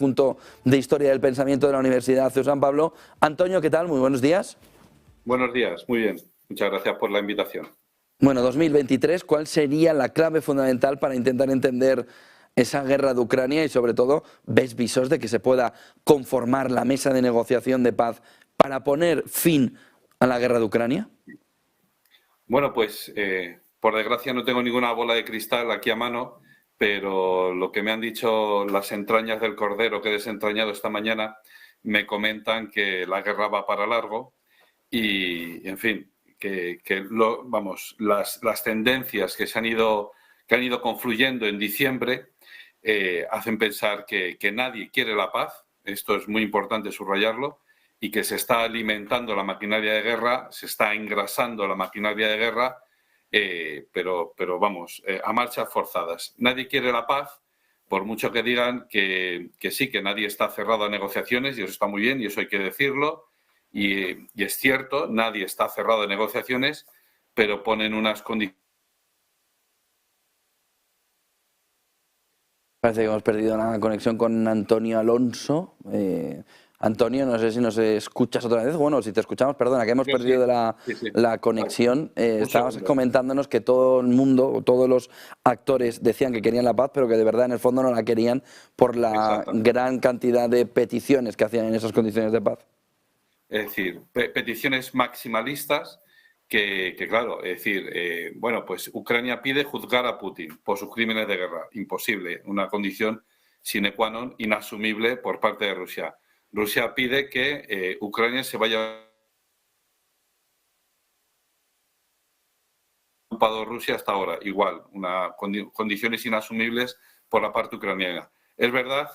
punto de Historia del Pensamiento de la Universidad CEU San Pablo. Antonio, ¿qué tal? Muy buenos días. Buenos días, muy bien. Muchas gracias por la invitación. Bueno, 2023, ¿cuál sería la clave fundamental para intentar entender esa guerra de Ucrania y, sobre todo, ves visos de que se pueda conformar la mesa de negociación de paz para poner fin a la guerra de Ucrania? Bueno, pues por desgracia no tengo ninguna bola de cristal aquí a mano, pero lo que me han dicho las entrañas del cordero que he desentrañado esta mañana me comentan que la guerra va para largo y, en fin, las tendencias que han ido confluyendo en diciembre hacen pensar que nadie quiere la paz. Esto es muy importante subrayarlo. Y que se está alimentando la maquinaria de guerra, se está engrasando la maquinaria de guerra, pero a marchas forzadas. Nadie quiere la paz, por mucho que digan que sí, que nadie está cerrado a negociaciones, y eso está muy bien, y eso hay que decirlo, y es cierto, nadie está cerrado a negociaciones, pero ponen unas condiciones. Parece que hemos perdido la conexión con Antonio Alonso. Antonio, no sé si nos escuchas otra vez. Bueno, si te escuchamos, perdona, que hemos perdido la conexión. Estabas comentándonos que todo el mundo, todos los actores decían que querían la paz, pero que de verdad en el fondo no la querían por la gran cantidad de peticiones que hacían en esas condiciones de paz. Es decir, peticiones maximalistas que claro, es decir, bueno, pues Ucrania pide juzgar a Putin por sus crímenes de guerra. Imposible, una condición sine qua non, inasumible por parte de Rusia. Rusia pide que Ucrania se vaya ocupado Rusia hasta ahora. Igual, condiciones inasumibles por la parte ucraniana. Es verdad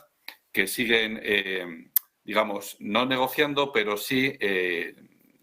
que siguen, digamos, no negociando, pero sí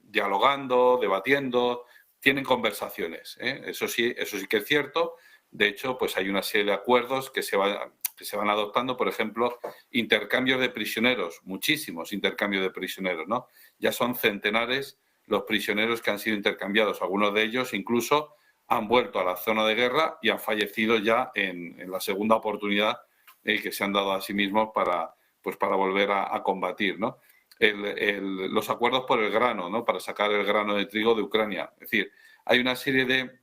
dialogando, debatiendo, tienen conversaciones. Eso sí que es cierto. De hecho, pues hay una serie de acuerdos que se van adoptando, por ejemplo, intercambios de prisioneros, muchísimos intercambios de prisioneros, ¿no? Ya son centenares los prisioneros que han sido intercambiados, algunos de ellos incluso han vuelto a la zona de guerra y han fallecido ya en la segunda oportunidad que se han dado a sí mismos para volver a combatir, ¿no? Los acuerdos por el grano, ¿no? Para sacar el grano de trigo de Ucrania. Es decir, hay una serie de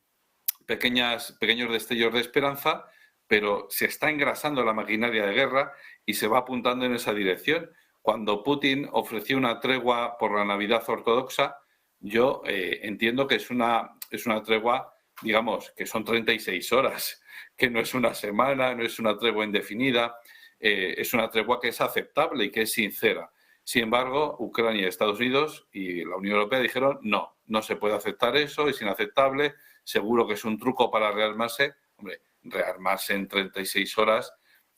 pequeños destellos de esperanza, pero se está engrasando la maquinaria de guerra y se va apuntando en esa dirección. Cuando Putin ofreció una tregua por la Navidad ortodoxa, yo entiendo que es una tregua, digamos, que son 36 horas, que no es una semana, no es una tregua indefinida, es una tregua que es aceptable y que es sincera. Sin embargo, Ucrania y Estados Unidos y la Unión Europea dijeron no se puede aceptar eso, es inaceptable, seguro que es un truco para rearmarse. Hombre, rearmarse en 36 horas,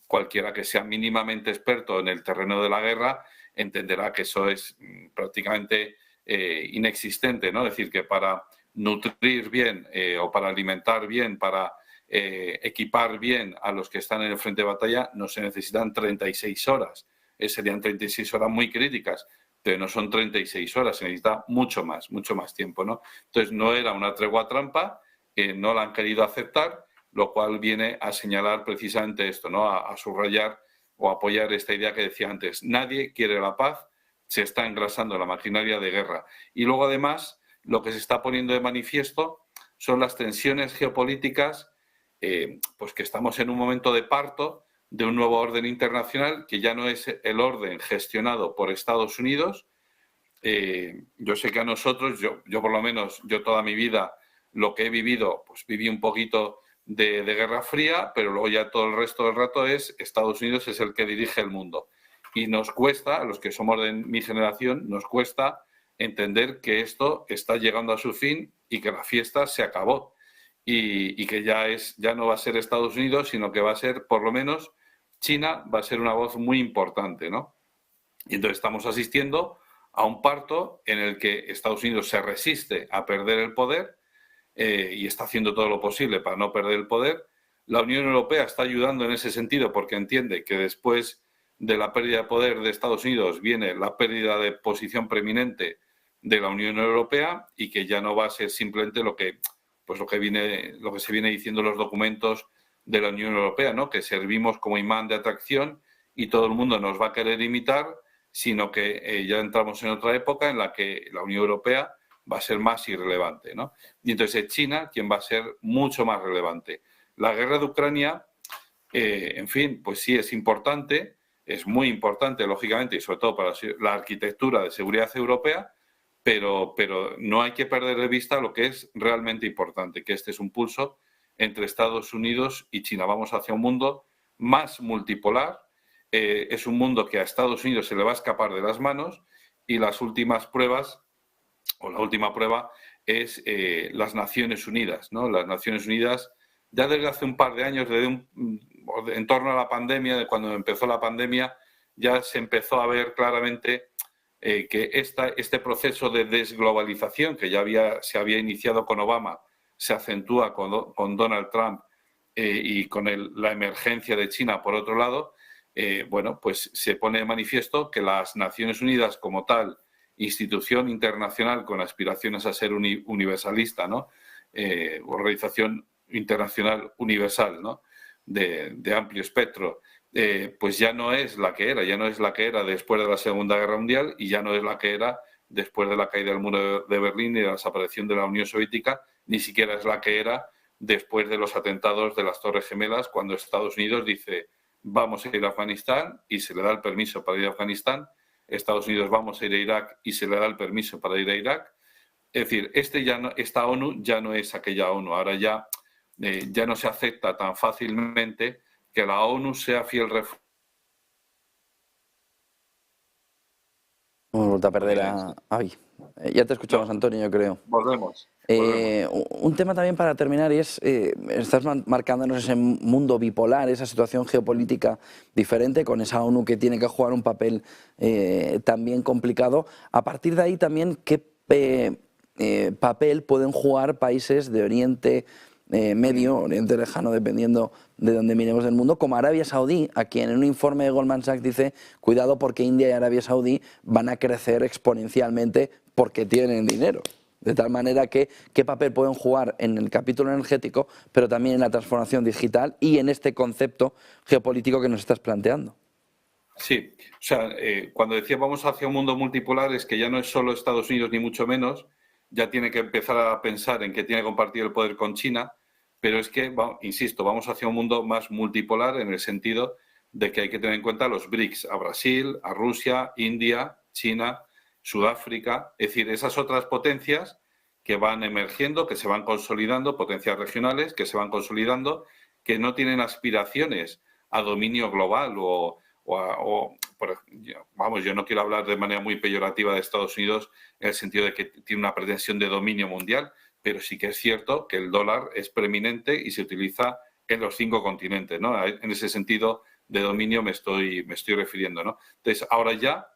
cualquiera que sea mínimamente experto en el terreno de la guerra entenderá que eso es prácticamente inexistente, ¿no? Es decir, que para nutrir bien o para alimentar bien, para equipar bien a los que están en el frente de batalla, no se necesitan 36 horas. Serían 36 horas muy críticas, pero no son 36 horas, se necesita mucho más tiempo, ¿no? Entonces, no era una tregua trampa, no la han querido aceptar, lo cual viene a señalar precisamente esto, ¿no? A subrayar o apoyar esta idea que decía antes. Nadie quiere la paz, se está engrasando la maquinaria de guerra. Y luego, además, lo que se está poniendo de manifiesto son las tensiones geopolíticas, pues que estamos en un momento de parto de un nuevo orden internacional que ya no es el orden gestionado por Estados Unidos. Yo sé que a nosotros, yo por lo menos, yo toda mi vida lo que he vivido, pues viví un poquito de Guerra Fría, pero luego ya todo el resto del rato es Estados Unidos es el que dirige el mundo. Y nos cuesta, a los que somos de mi generación, nos cuesta entender que esto está llegando a su fin y que la fiesta se acabó. Y que ya no va a ser Estados Unidos, sino que va a ser, por lo menos, China va a ser una voz muy importante, ¿no? Y entonces estamos asistiendo a un parto en el que Estados Unidos se resiste a perder el poder y está haciendo todo lo posible para no perder el poder. La Unión Europea está ayudando en ese sentido porque entiende que después de la pérdida de poder de Estados Unidos viene la pérdida de posición preeminente de la Unión Europea y que ya no va a ser simplemente lo que se viene diciendo en los documentos de la Unión Europea, ¿no? Que servimos como imán de atracción y todo el mundo nos va a querer imitar, sino que ya entramos en otra época en la que la Unión Europea va a ser más irrelevante, ¿no? Y entonces es China quien va a ser mucho más relevante. La guerra de Ucrania, en fin, pues sí es importante, es muy importante, lógicamente, y sobre todo para la arquitectura de seguridad europea, pero no hay que perder de vista lo que es realmente importante, que este es un pulso entre Estados Unidos y China. Vamos hacia un mundo más multipolar, es un mundo que a Estados Unidos se le va a escapar de las manos y las últimas pruebas, o la última prueba, es las Naciones Unidas, ¿no? Las Naciones Unidas, ya desde hace un par de años, en torno a la pandemia, de cuando empezó la pandemia, ya se empezó a ver claramente que este proceso de desglobalización que ya se había iniciado con Obama se acentúa con Donald Trump y con la emergencia de China por otro lado. Bueno, pues se pone de manifiesto que las Naciones Unidas como tal, institución internacional con aspiraciones a ser universalista, ¿no? Organización internacional universal, ¿no? De amplio espectro, pues ya no es la que era después de la Segunda Guerra Mundial y ya no es la que era después de la caída del muro de Berlín y de la desaparición de la Unión Soviética, ni siquiera es la que era después de los atentados de las Torres Gemelas, cuando Estados Unidos dice vamos a ir a Afganistán y se le da el permiso para ir a Afganistán, Estados Unidos vamos a ir a Irak y se le da el permiso para ir a Irak. Es decir, esta ONU ya no es aquella ONU, ahora ya no se acepta tan fácilmente que la ONU sea fiel refugio. Hemos vuelto a perder a Avi. Ya te escuchamos, no. Antonio, yo creo. Volvemos. Un tema también para terminar y es, estás marcándonos ese mundo bipolar, esa situación geopolítica diferente, con esa ONU que tiene que jugar un papel también complicado. A partir de ahí también, ¿qué papel pueden jugar países de Oriente Medio, Oriente Lejano, dependiendo de dónde miremos del mundo, como Arabia Saudí, a quien en un informe de Goldman Sachs dice, cuidado porque India y Arabia Saudí van a crecer exponencialmente porque tienen dinero? De tal manera que qué papel pueden jugar en el capítulo energético, pero también en la transformación digital y en este concepto geopolítico que nos estás planteando. Sí, o sea, cuando decía vamos hacia un mundo multipolar es que ya no es solo Estados Unidos ni mucho menos, ya tiene que empezar a pensar en que tiene que compartir el poder con China, pero es que, insisto, vamos hacia un mundo más multipolar en el sentido de que hay que tener en cuenta los BRICS, a Brasil, a Rusia, India, China, Sudáfrica, es decir, esas otras potencias que van emergiendo, que se van consolidando, potencias regionales que se van consolidando, que no tienen aspiraciones a dominio global yo no quiero hablar de manera muy peyorativa de Estados Unidos en el sentido de que tiene una pretensión de dominio mundial, pero sí que es cierto que el dólar es preeminente y se utiliza en los 5 continentes, ¿no? En ese sentido de dominio me estoy refiriendo, ¿no? Entonces, ahora ya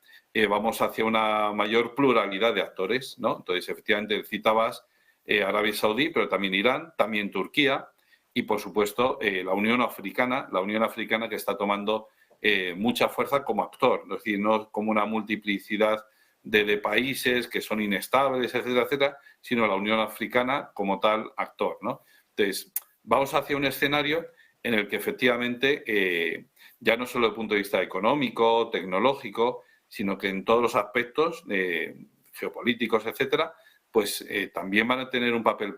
vamos hacia una mayor pluralidad de actores, ¿no? Entonces, efectivamente, citabas Arabia Saudí, pero también Irán, también Turquía y, por supuesto, la Unión Africana que está tomando mucha fuerza como actor, es decir, no como una multiplicidad de países que son inestables, etcétera, etcétera, sino la Unión Africana como tal actor, ¿no? Entonces, vamos hacia un escenario en el que efectivamente, ya no solo desde el punto de vista económico, tecnológico, sino que en todos los aspectos geopolíticos, etcétera, pues también van a tener un papel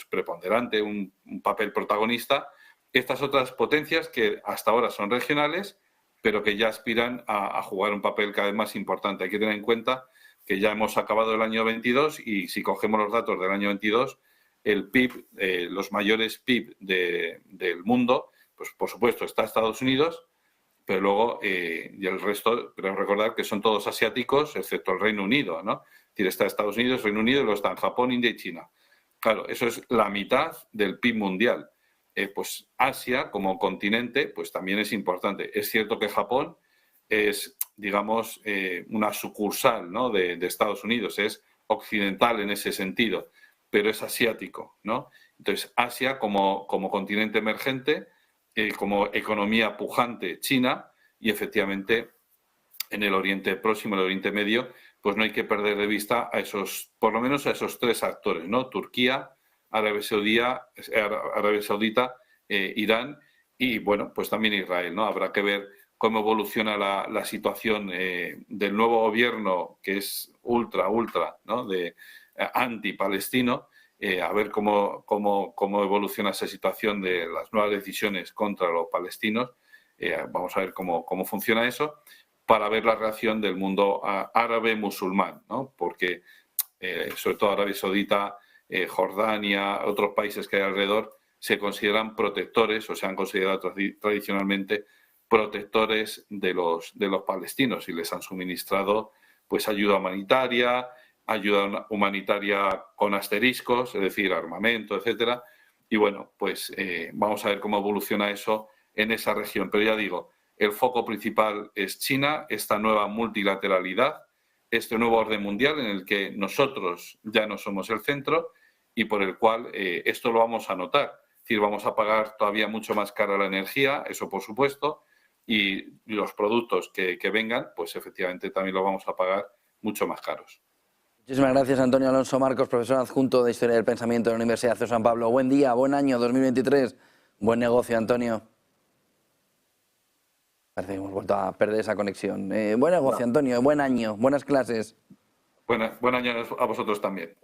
preponderante, un papel protagonista, estas otras potencias que hasta ahora son regionales, pero que ya aspiran a jugar un papel cada vez más importante. Hay que tener en cuenta que ya hemos acabado el año 22 y si cogemos los datos del año 22, el PIB, los mayores PIB del mundo, pues por supuesto está Estados Unidos, pero luego y el resto, pero recordar que son todos asiáticos, excepto el Reino Unido, ¿no? Es decir, está Estados Unidos, Reino Unido y luego están Japón, India y China. Claro, eso es la mitad del PIB mundial. Pues Asia como continente pues también es importante. Es cierto que Japón es, digamos, una sucursal, ¿no? de Estados Unidos, es occidental en ese sentido, pero es asiático, ¿no? Entonces, Asia como continente emergente, como economía pujante, China, y efectivamente en el Oriente Próximo, el Oriente Medio, pues no hay que perder de vista a esos, por lo menos a esos 3 actores, ¿no? Turquía, Arabia Saudita, Irán y, bueno, pues también Israel, ¿no? Habrá que ver cómo evoluciona la situación del nuevo gobierno, que es ultra, ¿no?, de anti-palestino, a ver cómo evoluciona esa situación de las nuevas decisiones contra los palestinos. Vamos a ver cómo funciona eso, para ver la reacción del mundo árabe musulmán, ¿no? Porque sobre todo Arabia Saudita, Jordania, otros países que hay alrededor, se consideran protectores o se han considerado tradicionalmente protectores de los palestinos y les han suministrado pues ayuda humanitaria con asteriscos, es decir, armamento, etcétera. Y bueno, pues vamos a ver cómo evoluciona eso en esa región. Pero ya digo, el foco principal es China, esta nueva multilateralidad, este nuevo orden mundial en el que nosotros ya no somos el centro y por el cual esto lo vamos a notar. Es decir, vamos a pagar todavía mucho más cara la energía, eso por supuesto, y los productos que vengan, pues efectivamente también lo vamos a pagar mucho más caros. Muchísimas gracias, Antonio Alonso Marcos, profesor adjunto de Historia del Pensamiento de la Universidad de San Pablo. Buen día, buen año 2023. Buen negocio, Antonio. Parece que hemos vuelto a perder esa conexión. Buen negocio, Antonio, buen año, buenas clases. Buen año a vosotros también.